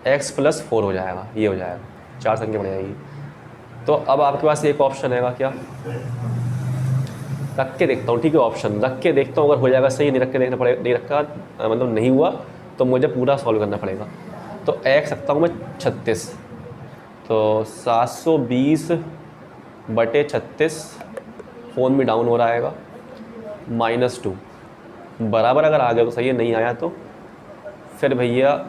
x + 4 हो जाएगा, ये हो जाएगा, 4 संख्या बढ़ जाएगी। तो अब आपके पास एक ऑप्शन हैगा, क्या रख के देखता हूँ। ठीक है, ऑप्शन रख के देखता हूँ, अगर हो जाएगा सही, नहीं रख के देखना पड़ेगा, नहीं रखा मतलब नहीं हुआ तो मुझे पूरा सॉल्व करना पड़ेगा। तो x रखता हूँ मैं 36, तो 720/36, फ़ोन में डाउन हो रहा हैगा, -2 बराबर अगर आ गया तो सही है, नहीं आया तो फिर भैया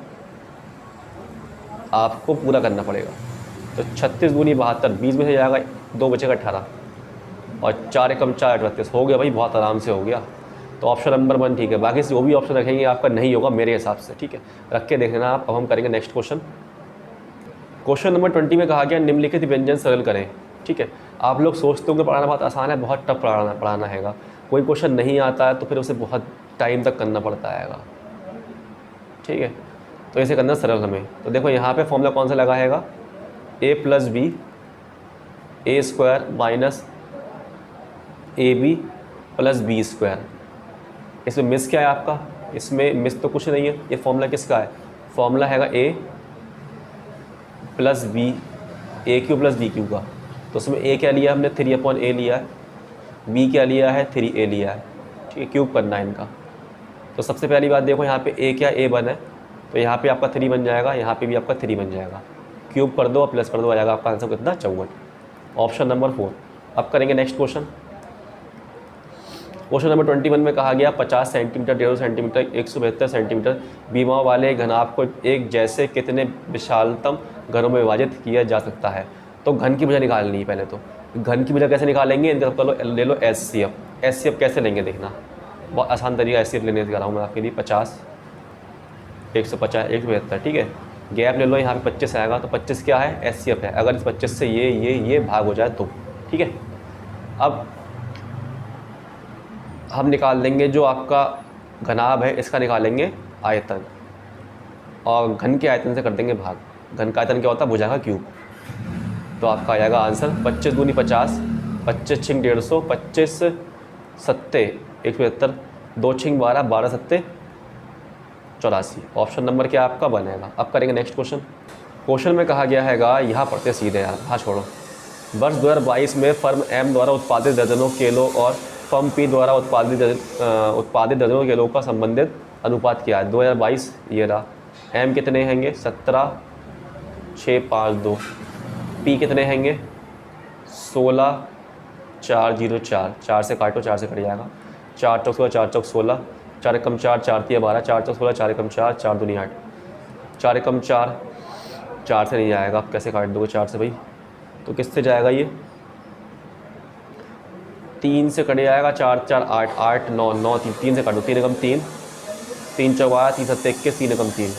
आपको पूरा करना पड़ेगा। तो 36 दूनी 72, 20 में से जाएगा 2 बचेगा 18, और 4 कम 4 38 हो गया भाई, बहुत आराम से हो गया। तो ऑप्शन नंबर 1 ठीक है। बाकी जो भी ऑप्शन रखेंगे आपका नहीं होगा मेरे हिसाब से। ठीक है, रख के देख लेना आप। अब हम करेंगे नेक्स्ट क्वेश्चन। क्वेश्चन नंबर 20 में कहा गया निम्नलिखित व्यंजन सरल करें। ठीक है, आप लोग सोचते होंगे पढ़ाना बहुत आसान है, बहुत टफ पढ़ाना हैगा। कोई क्वेश्चन नहीं आता है तो फिर उसे बहुत टाइम तक करना पड़ता हैगा। ठीक है, तो ऐसे करना सरल हमें। तो देखो यहाँ पे फॉर्मूला कौन सा लगा हैगा, a + b a² - ab + b²। इसमें मिस क्या है आपका, इसमें मिस तो कुछ नहीं है। ये फॉर्मूला किसका है, फॉर्मूला हैगा a + b a³ + b³ का। तो उसमें a क्या लिया हमने, 3/a लिया है, b क्या लिया है, 3a लिया है। ठीक है, क्यूब करना है इनका। तो सबसे पहली बात देखो यहाँ पे a क्या, a1 है, तो यहाँ पे आपका 3 बन जाएगा, यहाँ पे भी आपका 3 बन जाएगा। क्यूब कर दो और प्लस कर दो, आ जाएगा आपका आंसर कितना, 54। Option number 4। अब करेंगे नेक्स्ट क्वेश्चन। क्वेश्चन नंबर 21 में कहा गया 50 सेंटीमीटर, 150 सेंटीमीटर, 172 सेंटीमीटर बीमाओं वाले घनाभ को एक जैसे कितने विशालतम घनों में विभाजित किया जा सकता है। तो घन की वजह निकालनी है पहले। तो घन की वजह कैसे निकालेंगे, इनका ले लो HCF। HCF कैसे लेंगे देखना, बहुत आसान तरीका HCF लेने दिखा रहा हूँ मैं आपके लिए। 50, 150, 172। ठीक है, गैप ले लो, यहाँ पे 25 आएगा, तो 25 क्या है, HCF है। अगर इस 25 से ये भाग हो जाए तो ठीक है। अब हम निकाल देंगे जो आपका घनाभ है, इसका निकालेंगे आयतन, और घन के आयतन से कर देंगे भाग। घन का आयतन क्या होता है, भुजा का क्यूब। तो आपका आ जाएगा आंसर 25 दूनी 50, 25 छिंग 150, 25 सत्ते 172, 2 छिंग 12, 12 सत्ते 84। ऑप्शन नंबर क्या आपका बनेगा। अब करेंगे नेक्स्ट क्वेश्चन। क्वेश्चन में कहा गया हैगा, यहाँ पढ़ते सीधे यार, हाँ छोड़ो। वर्ष 2022 में फर्म M द्वारा उत्पादित दर्जनों केलों और फर्म P द्वारा उत्पादित दर्जनों केलों का संबंधित अनुपात क्या है। 2022 ये रहा। M कितने हैंगे, 17, 6, 5, 2। P कितने हैंगे, 16, 4, 0, 4। 4 से काटो, 4 से कट जाएगा। 4 चौक 16, 4 चौक 16, 4 एकम 4, 4 तिया 12, 4 चौक 16, 4 एकम 4, 4 दूनी 8, 4 एकम 4, 4 से नहीं जाएगा। आप कैसे काट दोगे 4 से भाई, तो किससे जाएगा ये, 3 से कट जाएगा। 4, 4, 8, 8, 9, 9, 3 से काटो, 3 एकम 3, 3 चौक 12, 3 7 21, 3 एकम 3,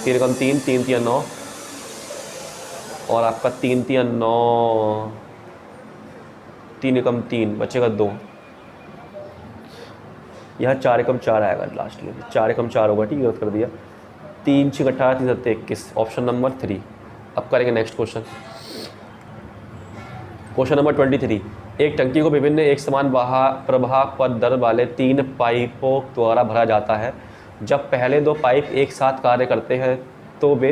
3 एकम 3, 3 तिया 9, और आपका 3 तिया 9, 3 एकम 3 बचेगा 2। यहाँ 4 एकम 4 आएगा लास्ट में, 4 एकम 4 होगा। ठीक है, कर दिया। 3 6 18, 3 7 21, ऑप्शन नंबर 3। अब करेंगे नेक्स्ट क्वेश्चन। Question number 23। एक टंकी को विभिन्न एक समान प्रवाह पथ दर वाले 3 पाइपों द्वारा भरा जाता है। जब पहले 2 पाइप एक साथ कार्य करते हैं तो वे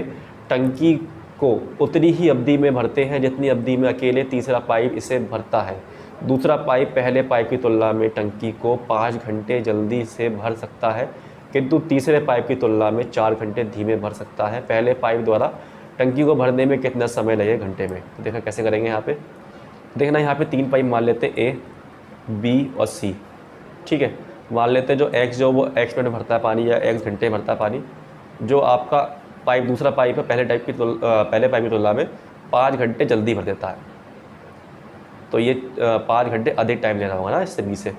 टंकी को उतनी ही अवधि में भरते हैं जितनी अवधि में अकेले तीसरा पाइप इसे भरता है। दूसरा पाइप पहले पाइप की तुलना में टंकी को 5 घंटे जल्दी से भर सकता है, किंतु तीसरे पाइप की तुलना में 4 घंटे धीमे भर सकता है। पहले पाइप द्वारा टंकी को भरने में कितना समय लगे घंटे में? तो देखना कैसे करेंगे यहाँ पे। देखना यहाँ पे 3 पाइप मान लेते हैं, ए, बी और सी। ठीक है, मान लेते हैं जो एक्स जो वो एक्स मिनट भरता है पानी या एक्स घंटे भरता है पानी। जो आपका पाइप दूसरा पाइप है पहले पाइप की तुलना में 5 घंटे जल्दी भर देता है, तो ये 5 घंटे अधिक टाइम लेना होगा ना इससे बी से।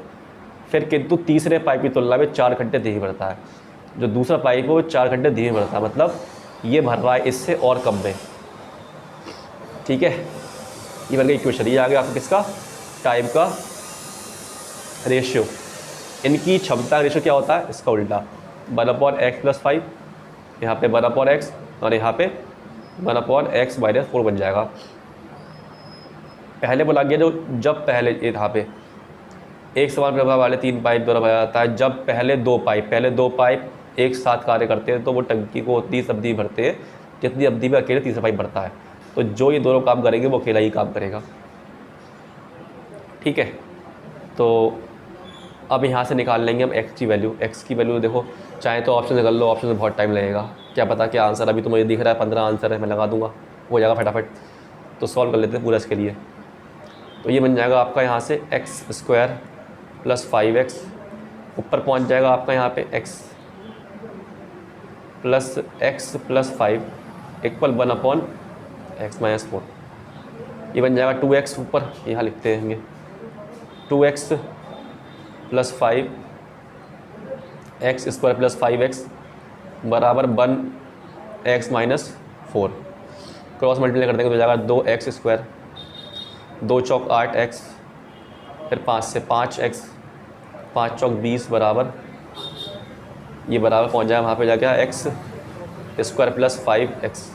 फिर किंतु तीसरे पाइप की तुलना में 4 घंटे धीमे भरता है। जो दूसरा पाइप है वो 4 घंटे धीमे भरता है, मतलब ये भर रहा है इससे और कम में। ठीक है, ये बन गई इक्वेशन। ये आ गया आपका किसका? टाइम का रेशियो। इनकी क्षमता का रेशियो क्या होता है? इसका उल्टा, 1/x+5, यहाँ पे 1/x और यहाँ पे 1/x-4 बन जाएगा। पहले बोला गया जो जब पहले यहाँ पे एक समान प्रभाव वाले 3 पाइप द्वारा भरा जाता है, जब पहले दो पाइप एक साथ कार्य करते हैं तो वो टंकी को उतनी अवधि भरते हैं जितनी अवधि में अकेले तीसरा पाइप भरता है। तो जो ये दोनों काम करेंगे वो अकेला ही काम करेगा। ठीक है, तो अब यहाँ से निकाल लेंगे हम एक्स की वैल्यू। देखो चाहे तो ऑप्शन से कर लो, ऑप्शन से बहुत टाइम लगेगा, क्या पता क्या आंसर। अभी तो मुझे दिख रहा है 15 आंसर है, मैं लगा दूंगा, हो जाएगा फटाफट। तो सॉल्व कर लेते हैं पूरा इसके लिए। तो ये बन जाएगा आपका यहाँ से x² + 5x, ऊपर पहुँच जाएगा आपका यहाँ पे x + 5 = 1/x-4। ये बन जाएगा 2x, ऊपर यहाँ लिखते हैं 2x + 5 x² + 5x बराबर 1x-4। क्रॉस मल्टीप्लाई कर देंगे तो हो जाएगा 2x², 2 चौक 8x, फिर 5 से 5x, 5 चौक 20 बराबर, ये बराबर पहुंच जाएगा वहाँ पे जाके x² + 5x।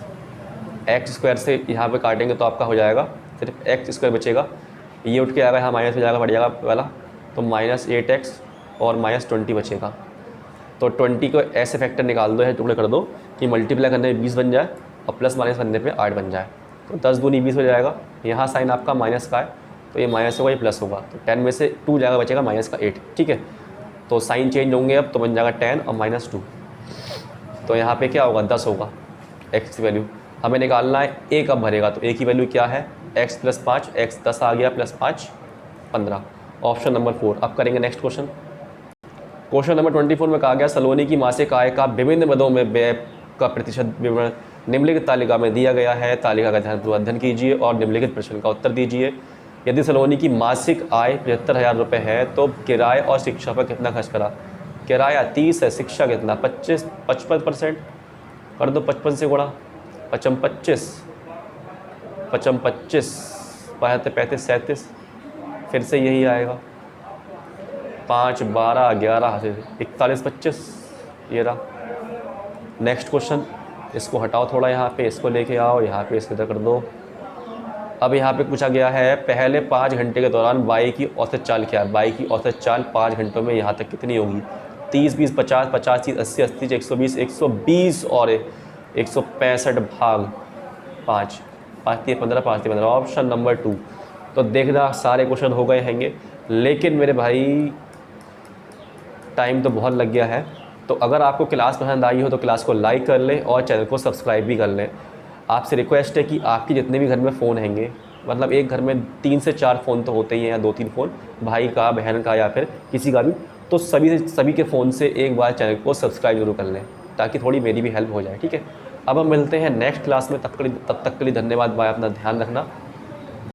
x² से यहाँ पे काटेंगे तो आपका हो जाएगा सिर्फ x² बचेगा, ये उठ के आएगा यहाँ माइनस हो जाएगा, बढ़ जाएगा वाला, तो -8x और -20 बचेगा। तो 20 को ऐसे फैक्टर निकाल दो, है टुकड़े कर दो कि मल्टीप्लाई करने में 20 बन जाए और प्लस माइनस करने पे 8 बन जाए। तो 10 दूनी 20 हो जाएगा। यहाँ साइन आपका माइनस का है तो ये माइनस होगा, ये प्लस होगा, तो 10 में से 2 जाएगा, बचेगा -8। ठीक है, तो साइन चेंज होंगे अब, तो बन जाएगा 10 और -2। तो यहाँ पे क्या होगा? 10 होगा x की वैल्यू। हमें निकालना है a कब भरेगा, तो a की वैल्यू क्या है? x + 5, x 10 आ गया, +5 15, ऑप्शन नंबर 4। अब करेंगे नेक्स्ट क्वेश्चन। क्वेश्चन नंबर 24 में कहा गया सलोनी की मासिक आय का विभिन्न मदों में व्यय का प्रतिशत विवरण निम्नलिखित तालिका में दिया गया है। तालिका का ध्यानपूर्वक अध्ययन कीजिए और निम्नलिखित प्रश्न का उत्तर दीजिए। यदि सलोनी की मासिक आय 75,000 रुपये है तो किराए और शिक्षा पर कितना खर्च करा? किराया 30 है, शिक्षा कितना? 55% कर दो, 55 से गुणा, 55 35 37, फिर से यही आएगा 5 12 11 41 25, ये रहा। नेक्स्ट क्वेश्चन, इसको हटाओ थोड़ा, यहाँ पे इसको लेके आओ, यहाँ पे इसको इधर कर दो। अब यहाँ पे पूछा गया है पहले 5 घंटे के दौरान वाई की औसत चाल क्या है? वाई की औसत चाल 5 घंटों में यहाँ तक कितनी होगी? 30 20 50 50 30 80 80 120 120 और 165 भाग 5, 5 3 15 5 3 15, ऑप्शन नंबर 2। तो देखना सारे क्वेश्चन हो गए हैंगे, लेकिन मेरे भाई टाइम तो बहुत लग गया है। तो अगर आपको क्लास पसंद आई हो तो क्लास को लाइक कर लें और चैनल को सब्सक्राइब भी कर लें। आपसे रिक्वेस्ट है कि आपके जितने भी घर में फ़ोन हैंगे, मतलब एक घर में 3 से 4 फ़ोन तो होते ही हैं, या 2-3 फ़ोन, भाई का, बहन का या फिर किसी का भी, तो सभी के फ़ोन से एक बार चैनल को सब्सक्राइब जरूर कर लें ताकि थोड़ी मेरी भी हेल्प हो जाए। ठीक है, अब हम मिलते हैं नेक्स्ट क्लास में, तब तक के लिए धन्यवाद, बाय, अपना ध्यान रखना।